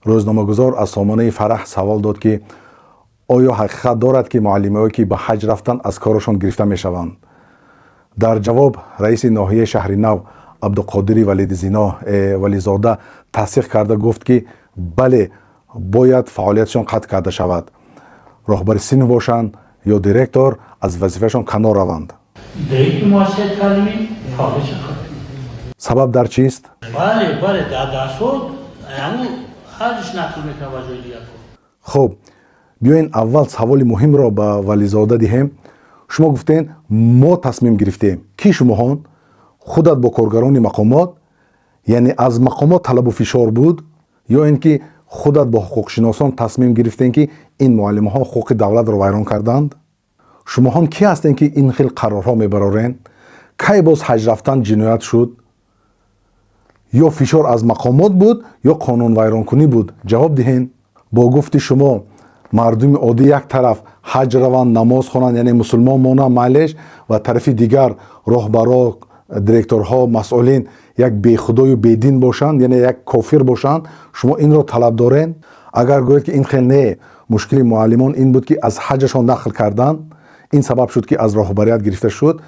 روزنامه‌گذار از سامانه فرح سوال داد که آیا حقیقت دارد که معلم‌هایی که به حج رفتن از کارشان گرفته می‌شوند؟ در جواب رئیس ناحیه شهر نو عبدالقادر ولیزاده تصدیق کرده گفت که بله، باید فعالیتشان قطع کرده شود. راهبر صنف باشند یا دیرکتور از وظیفهشان کنار روند. سبب در چیست؟ بله در صورت همون حجش نقل میتوجه دیگر. خب بیاین اول سوال مهم را به ولیزاده دهیم. شما گفتین ما تصمیم گرفتیم. کی شماهان؟ خودت با کارگران مقامات، یعنی از مقامات طلب و فشار بود، یا اینکه خودت با حقوق شناسان تصمیم گرفتین که این معلم ها حقوق دولت را ویران کردند؟ شماهان کی هستین که این خیل قرارها میبرارین؟ کی باز حج رفتن جنایت شد؟ یا فشار از مقامات بود یا قانون ویران کنی بود؟ جواب دهین. با گفت شما مردم عادی یک طرف حج روند نماز خوانند، یعنی مسلمان مانند معلش، و طرف دیگر راهبرا، دیرکتورها، مسئولین یک بیخدای و بیدین باشند، یعنی یک کافر باشند، شما این را طلب دارین؟ اگر گوید که این خیلی نه، مشکل معلمان این بود که از حجشان نقل کردن، این سبب شد که از راهبریت گرفته شد،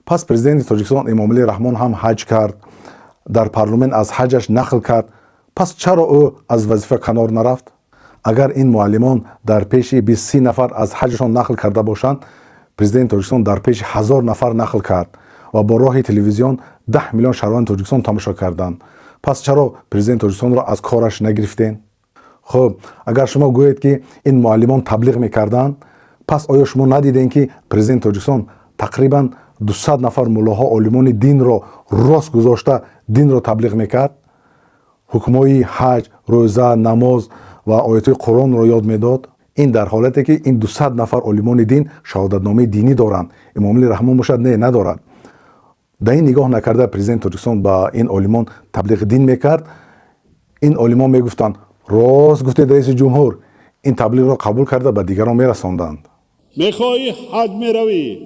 پس پرزیدنت تاجیکستان امامعلی رحمان هم حج کرد، در پارلمان از حجش نقل کرد، پس چرا او از وظیفه کنار نرفت؟ اگر این معلمان در پیش 20-30 نفر از حجشان نقل کرده باشند، پرزیدنت تاجیکستان در پیش 1000 نفر نقل کرد و با راه تلویزیون 10 میلیون شهروند تاجیکستان تماشا کردند. پس چرا پرزیدنت تاجیکستان را از کارش نگرفتین؟ خب اگر شما گویید که این معلمان تبلیغ میکردند، پس آیا شما ندیدین که پرزیدنت تاجیکستان تقریبا 200 نفر ملاها عالمان دین را راست گذاشته دین را تبلیغ میکرد؟ حکمای حج، روزه، نماز و آیات قرآن را یاد میداد؟ این در حالتی که این 200 نفر عالمان دین شهادتنامه دینی دارند. امامعلی رحمان باشد نه ندارد. در این نگاه نکرده پرزیدنت تاجیکستان با این عالمان تبلیغ دین میکرد. این عالمان میگفتند راست گفته رئیس جمهور، این تبلیغ را قبول کرده به دیگران میرساندند. میخوای حج میروی،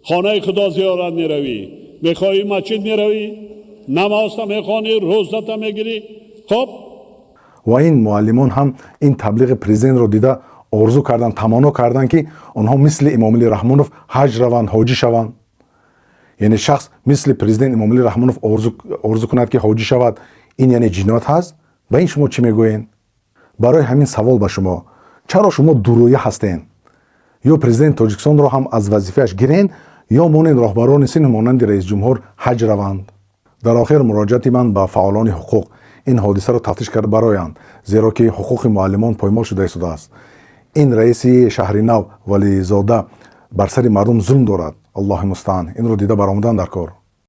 خانه خدا زیارت میروی، میخوای مسجد میروی، نماز میخوانی، روزه میگیری. خب و این معلمان هم این تبلیغ پرزیدنت را دیده آرزو کردند، تمنا کردند که آنها مثل امامعلی رحمانوف حج روند، حاجی شوند. یعنی شخص مثل پرزیدنت امامعلی رحمانوف آرزو کند که حاجی شود، این یعنی جنایت هست؟ به این شما چی میگوین؟ برای همین سوال به شما، چرا شما دورویه هستین؟ یا پرزیدنت تاجیکستان را هم از وظیفه‌اش گیرین، یا مانند راهبران صنف مانند رئیس جمهور حج روند. در آخر مراجعت من به فعالان حقوق این حادثه را تفتیش کرده برایند، زیرا که حقوق معلمان پایمال شده است. این رئیس شهر نو ولیزاده بر سر مردم ظلم دارد. الله المستعان. این را دیده برآمدن در کار.